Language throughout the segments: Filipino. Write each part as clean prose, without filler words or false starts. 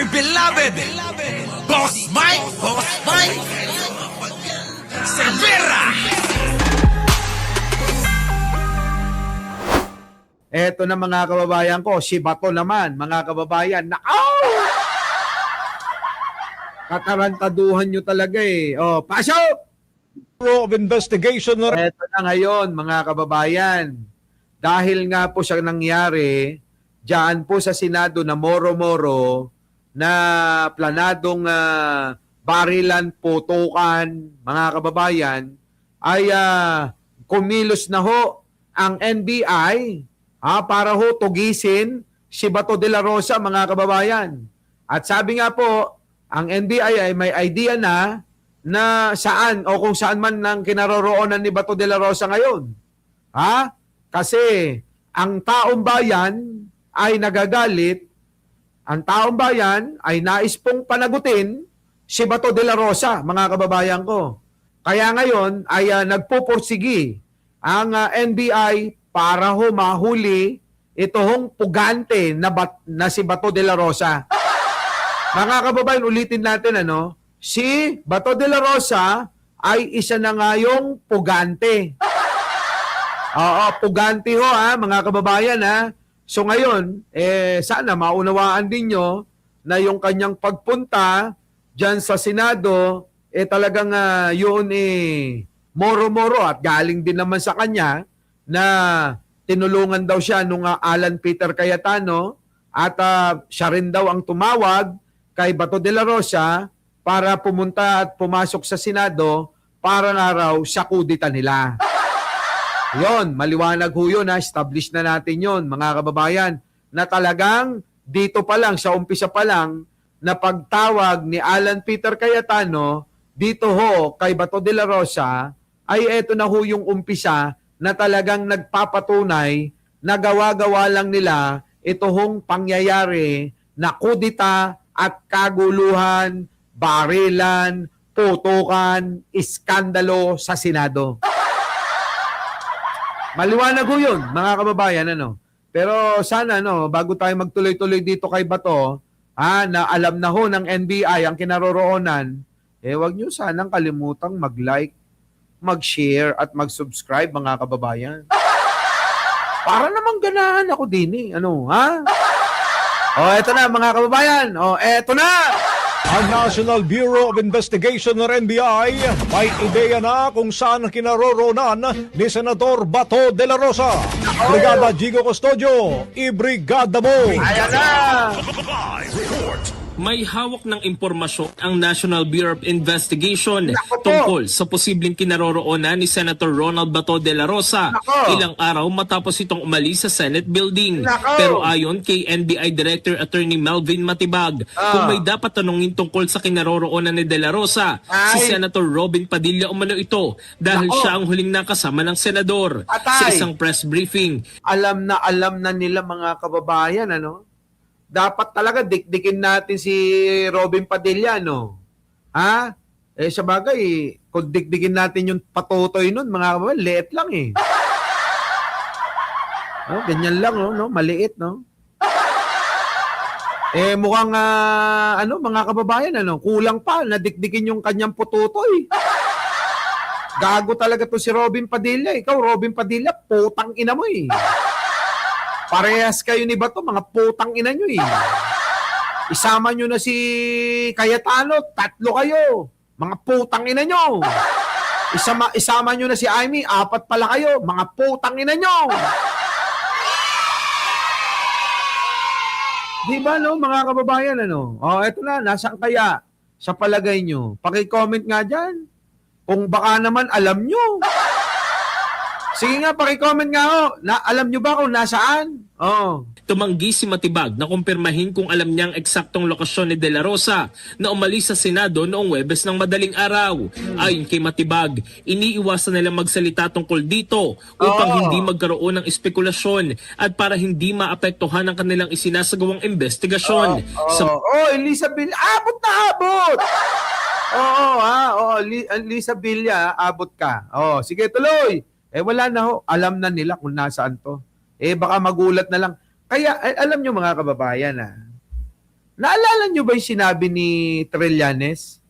beloved Boss Mike Cervera. Eto na mga kababayan ko, si Bato naman, mga kababayan. Katarantaduhan nyo talaga eh. Oh, pasok! Bureau of Investigation Eto na ngayon, mga kababayan. Dahil nga po siya nangyari, diyan po sa Senado na moro-moro, na planadong barilan, putukan, mga kababayan, ay kumilos na ho ang NBI para ho tugisin si Bato de la Rosa, mga kababayan. At sabi nga po, ang NBI ay may idea na saan o kung saan man ang kinaroroonan ni Bato de la Rosa ngayon. Kasi ang taong bayan ay nagagalit, ang taong bayan ay nais pong panagutin si Bato de la Rosa, mga kababayan ko. Kaya ngayon ay nagpupursigi ang NBI para ho mahuli itong pugante na si Bato de la Rosa. Mga kababayan, ulitin natin si Bato de la Rosa ay isa na nga yung pugante. Oo, pugante ho mga kababayan So ngayon, sana maunawaan din nyo na yung kanyang pagpunta dyan sa Senado, talagang yun moro-moro at galing din naman sa kanya na tinulungan daw siya nung Alan Peter Cayetano at siya rin daw ang tumawag kay Bato de la Rosa para pumunta at pumasok sa Senado para nga raw sa kudita nila. Yon, maliwanag ho yun, establish na natin yon, mga kababayan, na talagang dito pa lang, sa umpisa pa lang, na pagtawag ni Alan Peter Cayetano dito ho kay Bato de la Rosa, ay eto na ho yung umpisa na talagang nagpapatunay na gawa-gawa lang nila ito hong pangyayari na kudita at kaguluhan, barilan, putukan, iskandalo sa Senado. Maliwanag ho yun, mga kababayan. Pero sana, bago tayo magtuloy-tuloy dito kay Bato, na alam na ho ng NBI ang kinaroroonan, wag nyo sanang kalimutang mag-like, mag-share, at mag-subscribe, mga kababayan. Para namang ganahan ako din eto na, mga kababayan. Eto na! Ang National Bureau of Investigation ng NBI may ideya na kung saan kinaroroonan ni Senador Bato de la Rosa. Brigada Jigo Custodio, ibrigada mo! Ayan na! May hawak ng impormasyon ang National Bureau of Investigation Nako po! tungkol sa posibleng kinaroroonan ni Senator Ronald Bato de la Rosa Nako! ilang araw matapos itong umalis sa Senate Building. Nako! Pero ayon kay NBI Director Attorney Melvin Matibag, kung may dapat tanungin tungkol sa kinaroroonan ni de la Rosa, si Senator Robin Padilla umano ito dahil Nako! siya ang huling nakasama ng senador. Atay! Sa isang press briefing, Alam na nila, mga kababayan, dapat talaga dikdikin natin si Robin Padilla, sa bagay, kung dikdikin natin yung patutoy nun, mga kababayan, liit lang ganyan lang, maliit, mukhang, mga kababayan, kulang pa, nadikdikin yung kanyang pututoy. Gago talaga to si Robin Padilla. Ikaw, Robin Padilla, putang ina mo Parehas kayo ni Bato, mga putang ina nyo Isama nyo na si Cayetano, 3 kayo. Mga putang ina nyo. Isama nyo na si Amy, 4 pala kayo. Mga putang ina nyo. Diba mga kababayan eto na, nasaan kaya sa palagay nyo? Paki-comment nga dyan. Kung baka naman alam nyo. Sige nga, paki-comment nga alam nyo ba kung nasaan? tumanggi si Matibag na kumpirmahin kung alam niyang eksaktong lokasyon ni De La Rosa na umalis sa Senado noong Huwebes ng madaling araw. Ayon kay Matibag, iniiwasan nila magsalita tungkol dito upang hindi magkaroon ng espekulasyon at para hindi maapektuhan ang kanilang isinasagawang investigasyon. Elizabeth, abot na abot! Lisa Villa, abot ka. Sige, tuloy. Wala na ho. Alam na nila kung nasaan to. Baka magulat na lang. Kaya, alam nyo mga kababayan, Naalala nyo ba yung sinabi ni Trillanes?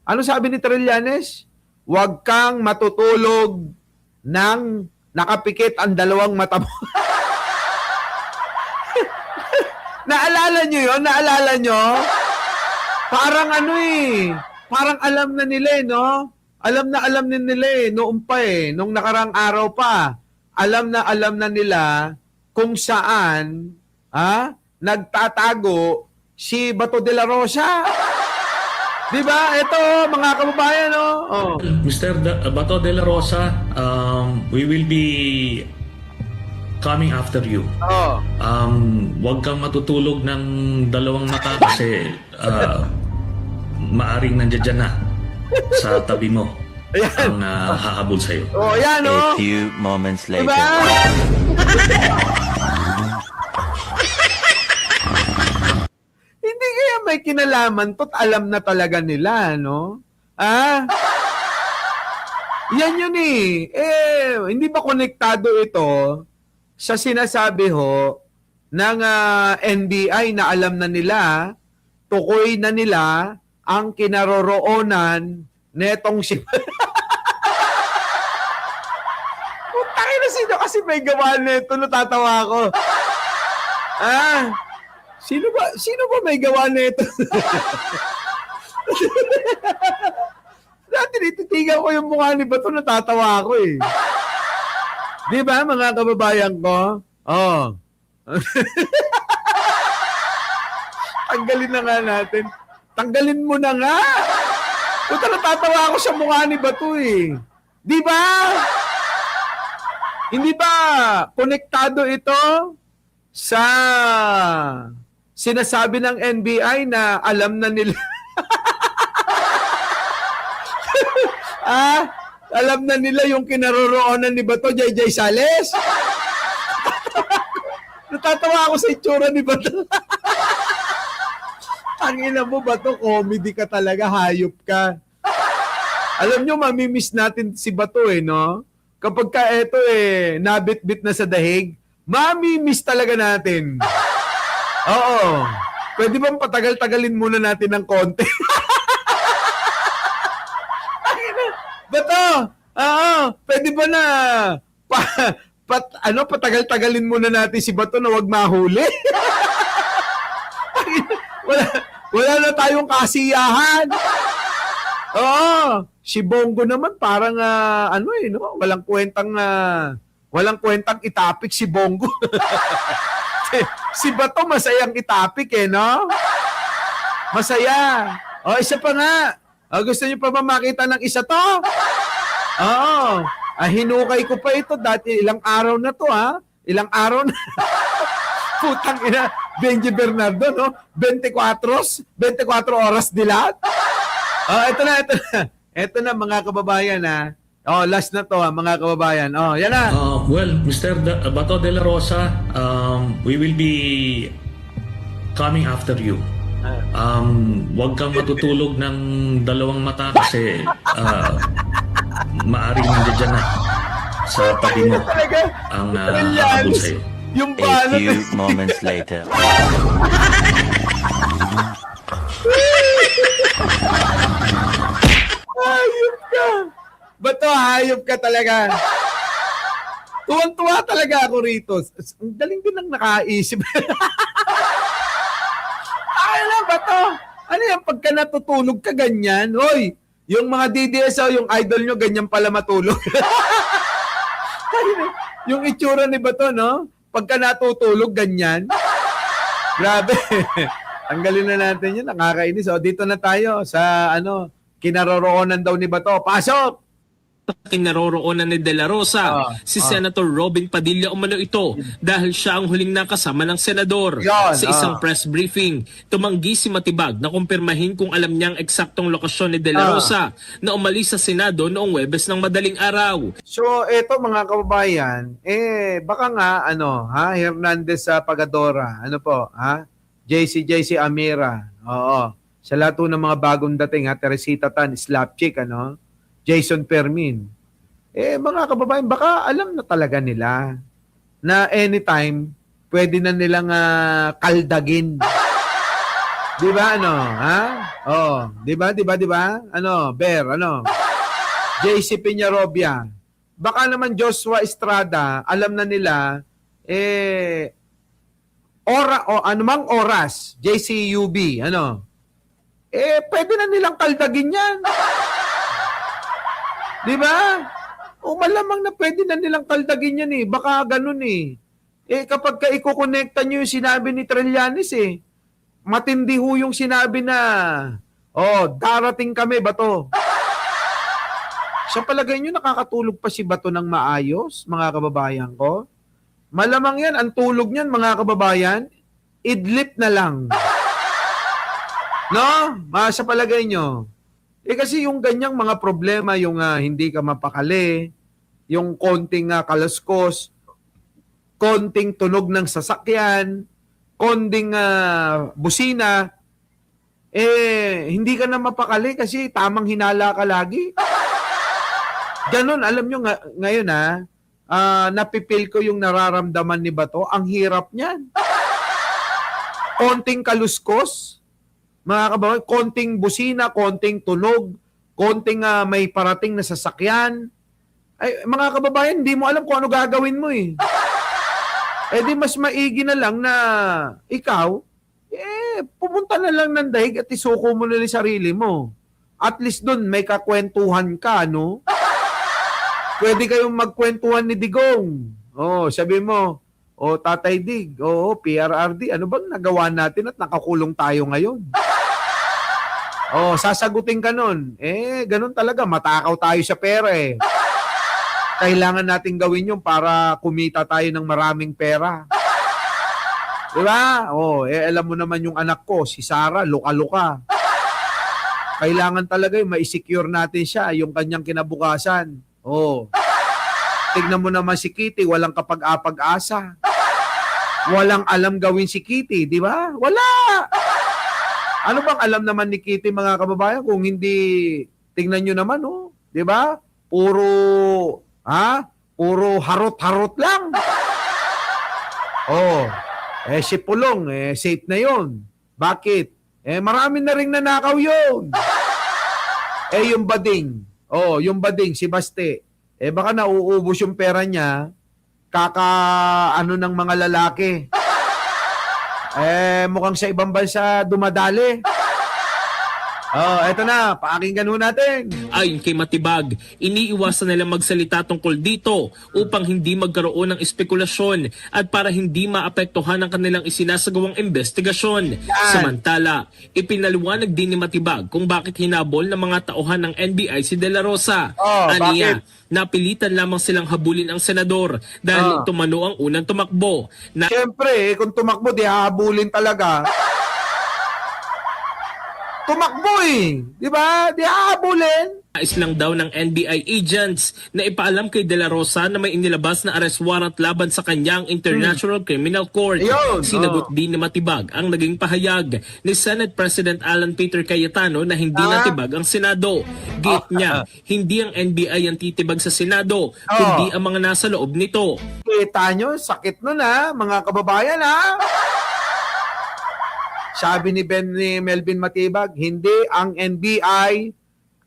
Ano sabi ni Trillanes? Huwag kang matutulog ng nakapikit ang dalawang mata mo. Naalala nyo yun? Naalala nyo? Parang ano eh. Parang alam na nila eh, no? Alam na nila eh. Noong pa eh. Nung nakarang araw pa. Alam na nila kung saan nagtatago si Bato de la Rosa. Diba? Ito, mga kababayan, no? Oh. Mr. Bato de la Rosa, we will be coming after you. Oh. Huwag kang matutulog ng dalawang mata kasi maaring nandiyan na sa tabi mo Ayan. ang hahabol sa'yo. Oh, yan, no? A few moments later. Diba? Hindi kaya may kinalaman to't alam na talaga nila, no? Yan yun eh. Hindi ba konektado ito sa sinasabi ho ng NBI na alam na nila, tukoy na nila ang kinaroroonan netong si... Putangin na sino kasi may gawa nito, natatawa ako. Sino ba may gawa nito? Dati tititigan ko yung mukha ni Bato, natatawa ako eh. Di ba, mga kababayan ko? Oh. Tanggalin na nga natin. Tanggalin mo na nga. Puta, natatawa ako sa mukha ni Bato eh. Di ba? Hindi ba konektado ito sa sinasabi ng NBI na alam na nila? Alam na nila yung kinaroroonan ni Bato, JJ Sales? Natatawa ako sa itsura ni Bato. Tangina mo, Bato, comedy ka talaga, hayop ka. Alam nyo, mamimiss natin si Bato eh, no? Kapag ka eto eh, nabit-bit na sa dahig, mamimiss talaga natin. Oo. Pwede bang patagal-tagalin muna natin ng konti? Bato, pwede ba na patagal-tagalin muna natin si Bato na wag mahuli? wala na tayong kasiyahan. Oo, si Bongo naman parang no, walang kwentang itapik si Bongo. Si Bato masayang itapik eh, no? Masaya. Isa pa nga. Gusto niyo pa ba makita ng isa to? Oo. Hinukay ko pa ito dati ilang araw na to, ha? Ilang araw na. Putang ina, Benji Bernardo, no? 24 oras dilat. Ito na. Ito na, mga kababayan, ha? Last na to, ha, mga kababayan. Yan na. Well, Mr. Bato de la Rosa, we will be coming after you. Huwag kang matutulog ng dalawang mata kasi maaring nandiyan na sa tabi mo ang hahabol sa'yo. Yung A balot. few moments later. Hayop ka. Bato, hayop ka talaga. Tuwang-tuwa talaga ako rito. Ang galing din ng nakaisip. Bato, ano yan, pagka natutulog ka ganyan, hoy, yung mga DDSO, yung idol nyo, ganyan pala matulog. Yung itsura ni Bato, no? Pagka natutulog, ganyan. Grabe. Tanggalin na natin yun, nakakainis. Dito na tayo sa, kinaroroonan daw ni Bato. Pasok! Kinaroroonan ni De La Rosa, si Senator Robin Padilla umano ito dahil siya ang huling nakasama ng senador. Sa isang press briefing, tumanggi si Matibag na kumpirmahin kung alam niyang eksaktong lokasyon ni De La Rosa na umalis sa Senado noong Huwebes ng madaling araw. So, eto mga kababayan, baka nga, Hernandez Pagadora, JC Amira, sa lahat ng mga bagong dating, Teresita Tan, Slapchick, Jason Permin. Mga kababayan, baka alam na talaga nila na anytime pwede na nilang kaldagin Di ba ano? Ha? Oh, di ba? Ano, Bear, ano? JC Peñarobia. Baka naman Joshua Estrada, alam na nila, anumang oras, JCUB, ano? Pwede na nilang kaldagin yan. Di ba? O malamang na pwede na nilang kaldagin yan eh. Baka ganun eh. Kapag ka ikukonekta nyo yung sinabi ni Trillanes matindi ho yung sinabi na, darating kami, Bato. Sa palagay nyo, nakakatulog pa si Bato ng maayos, mga kababayan ko? Malamang yan, ang tulog niyan, mga kababayan, idlip na lang. No? Sa palagay nyo. Kasi yung ganyang mga problema, yung hindi ka mapakali, yung konting kalaskos, konting tunog ng sasakyan, konting busina, hindi ka na mapakali kasi tamang hinala ka lagi. Ganon, alam nyo ngayon napipil ko yung nararamdaman ni Bato. Ang hirap niyan. Konting kaluskos, mga kababayan, konting busina, konting tunog, konting may parating na sasakyan. Ay, mga kababayan, hindi mo alam kung ano gagawin mo eh. Di mas maigi na lang na ikaw, pumunta na lang ng daig at isuko mo na yung sarili mo. At least doon may kakwentuhan ka, no? Pwede kayong magkwentuhan ni Digong. Sabi mo, Tatay Dig, PRRD, ano bang nagawa natin at nakakulong tayo ngayon? Sasagutin ka nun. Ganun talaga, matakaw tayo sa pera eh. Kailangan natin gawin yun para kumita tayo ng maraming pera. Diba? Alam mo naman yung anak ko, si Sarah, luka-luka. Kailangan talaga yung ma-secure natin siya, yung kanyang kinabukasan. Tignan mo naman si Kitty, walang kapag-apag-asa. Walang alam gawin si Kitty, di ba? Wala! Ano bang alam naman ni Kitty, mga kababayan, kung hindi, tingnan nyo naman, di ba? Puro harot-harot lang. Si Pulong, safe na yon. Bakit? Marami na ring nanakaw yun. Yung bading, yung bading, si Baste, baka nauubos yung pera niya, ng mga lalaki. Mukhang sa ibang bansa dumadali. Eto na, pakinggan ho natin. Ayon kay Matibag, iniiwasan nila magsalita tungkol dito upang hindi magkaroon ng espekulasyon at para hindi maapektuhan ang kanilang isinasagawang investigasyon. Samantala, ipinaliwanag din ni Matibag kung bakit hinabol ng mga tauhan ng NBI si De La Rosa. Aniya, napilitan lamang silang habulin ang senador dahil tumano ang unang tumakbo. Siyempre, kung tumakbo, di hahabulin talaga. Tumakbo di ba? Di hahabulin. Nais lang daw ng NBI agents na ipaalam kay De La Rosa na may inilabas na arrest warrant laban sa kanyang International Criminal Court. Sinagot din ni Matibag ang naging pahayag ni Senate President Alan Peter Cayetano na hindi natibag ang Senado. Gate niya, hindi ang NBI ang titibag sa Senado, kundi ang mga nasa loob nito. Kita nyo, sakit nun mga kababayan Sabi ni Melvin Matibag, hindi ang NBI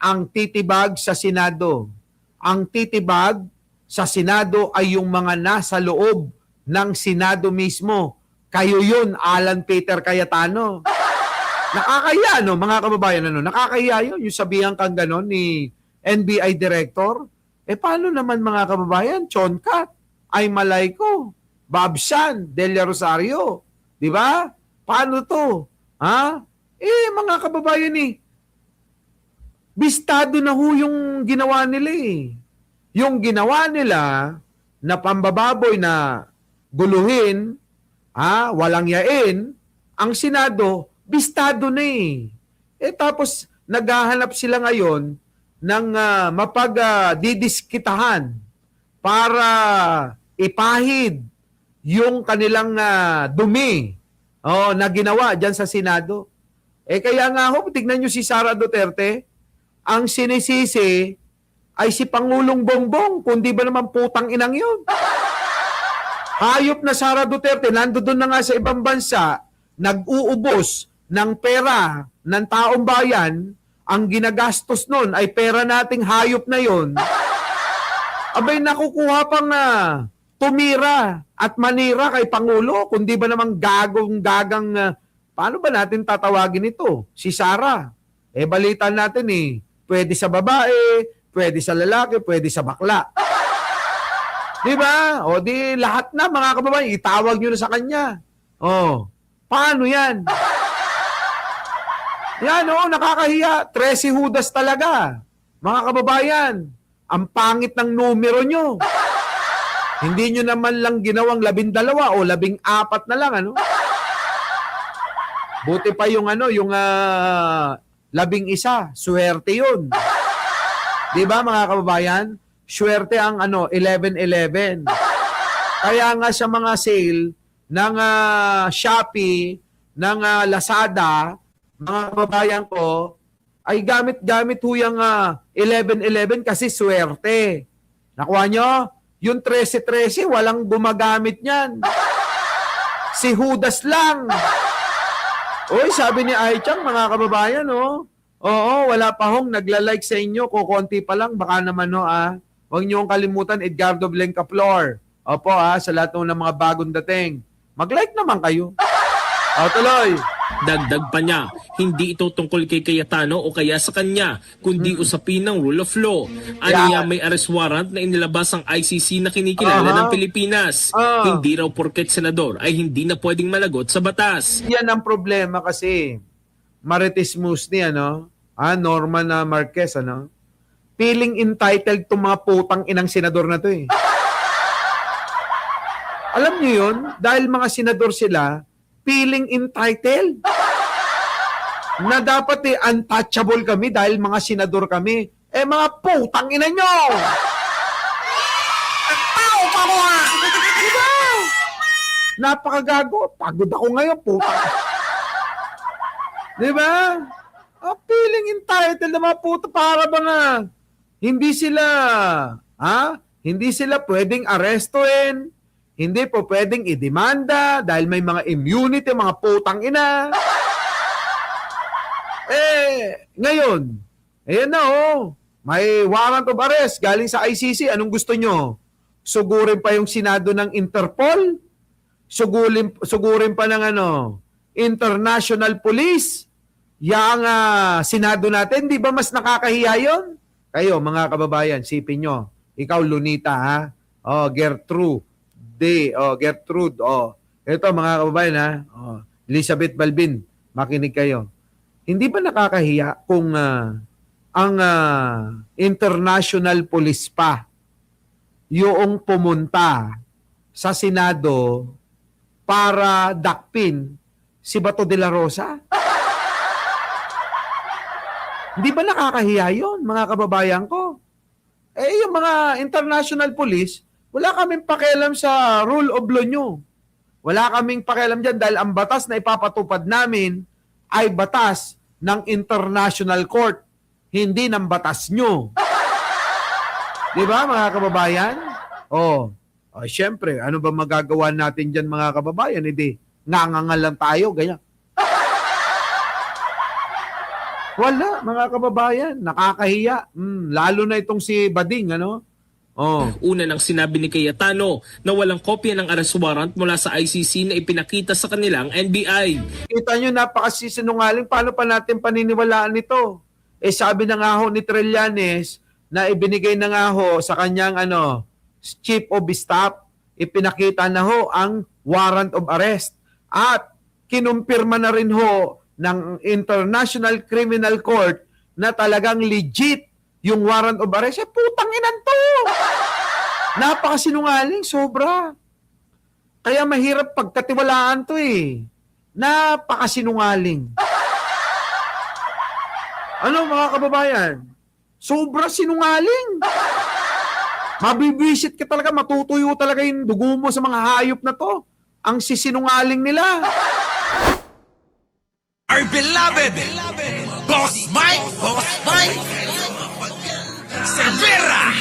ang titibag sa Senado. Ang titibag sa Senado ay yung mga nasa loob ng Senado mismo. Kayo yun, Alan Peter Cayetano. Nakakaya, mga kababayan, nakakaya yun, yung sabihan kang ganon ni NBI Director. Paano naman, mga kababayan, Chonkat, ay Malayco, Babsan, Delia Rosario, di ba? Paano to? Mga kababayan bistado na ho yung ginawa nila Yung ginawa nila na pambababoy na guluhin, walang yain, ang Senado, bistado na tapos naghahanap sila ngayon ng mapagdidiskitahan para ipahid yung kanilang dumi na ginawa dyan sa Senado. Kaya nga tignan nyo si Sara Duterte, ang sinisisi ay si Pangulong Bongbong, kundi ba naman putang inang yun? Hayop na Sara Duterte, nandoon na nga sa ibang bansa, nag-uubos ng pera ng taong bayan, ang ginagastos nun ay pera nating hayop na yon, abay nakukuha pang tumira at manira kay Pangulo, kundi ba namang gagang paano ba natin tatawagin ito? Si Sara. Balita natin pwede sa babae, pwede sa lalaki, pwede sa bakla. Di ba? O di lahat na mga kababayan, itawag nyo na sa kanya. Paano yan? Yan nakakahiya. 13 Judas talaga. Mga kababayan, ang pangit ng numero nyo. Hindi nyo naman lang ginawang 12 o 14 na lang, Buti pa yung yung 11, swerte yun. Di ba mga kababayan? Swerte ang 11-11. Kaya nga sa mga sale ng Shopee, ng Lazada, mga kababayan ko, ay gamit-gamit ho yung 11-11 kasi swerte. Nakuha nyo? Yung 13-13, walang gumagamit niyan. Si Judas lang. Uy, sabi ni Aichang, mga kababayan, oo, wala pa hong nagla-like sa inyo, kukonti pa lang, baka naman, huwag niyong kalimutan, Edgardo Blanca Flor. Opo, sa lahat ng mga bagong dating. Mag-like naman kayo. Tuloy. Dagdag pa niya, hindi ito tungkol kay Cayetano o kaya sa kanya, kundi usapin ng rule of law. Aniya may arrest warrant na inilabas ang ICC na kinikilala ng Pilipinas. Hindi raw porket senador ay hindi na pwedeng malagot sa batas. Yan ang problema kasi. Marites Musni, Norman Marquez, feeling entitled tong mga putang inang senador na to Alam niyo yun? Dahil mga senador sila, feeling entitled. Na dapat untouchable kami dahil mga senador kami. Mga putang ina nyo! Tao pa mo Diba? Napakagago. Pagod ako ngayon, putang. Diba? Feeling entitled na mga puta para ba nga hindi sila pwedeng arrestuin. Hindi po pwedeng idemanda dahil may mga immunity, mga putang ina. Ngayon, ayan na may warrant of arrest galing sa ICC. Anong gusto nyo? Sugurin pa yung Senado ng Interpol? Sugurin pa ng International Police? Yang Senado natin, di ba mas nakakahiya yun? Kayo, mga kababayan, sipin nyo. Ikaw, Lunita, Gertrude. Gertrude. Ito mga kababayan Elizabeth Balbin, makinig kayo. Hindi ba nakakahiya kung ang International Police pa yung pumunta sa Senado para dakpin si Bato de la Rosa? Hindi ba nakakahiya yun, mga kababayan ko? Yung mga International Police, wala kaming pakialam sa rule of law nyo. Wala kaming pakialam dyan dahil ang batas na ipapatupad namin ay batas ng International Court, hindi ng batas nyo. Di ba, mga kababayan? Siyempre, ano ba magagawa natin dyan, mga kababayan? Hindi, ngangangal lang tayo, ganyan. Wala, mga kababayan, nakakahiya. Lalo na itong si Bading, Una nang sinabi ni Cayetano na walang kopya ng arrest warrant mula sa ICC na ipinakita sa kanilang NBI. Kita nyo, napakasinungaling. Paano pa natin paniniwalaan ito? Sabi na nga ni Trillanes na ibinigay na nga sa kanyang chief of staff, ipinakita na ang warrant of arrest. At kinumpirma na rin ng International Criminal Court na talagang legit yung warrant of arrest. Putang inan to! Napakasinungaling, sobra. Kaya mahirap pagkatiwalaan to Napakasinungaling. Mga kababayan? Sobra sinungaling. Mabibwisit ka talaga, matutuyo talaga yung dugo mo sa mga hayop na to. Ang sisinungaling nila. Our beloved Boss Mike Cervera.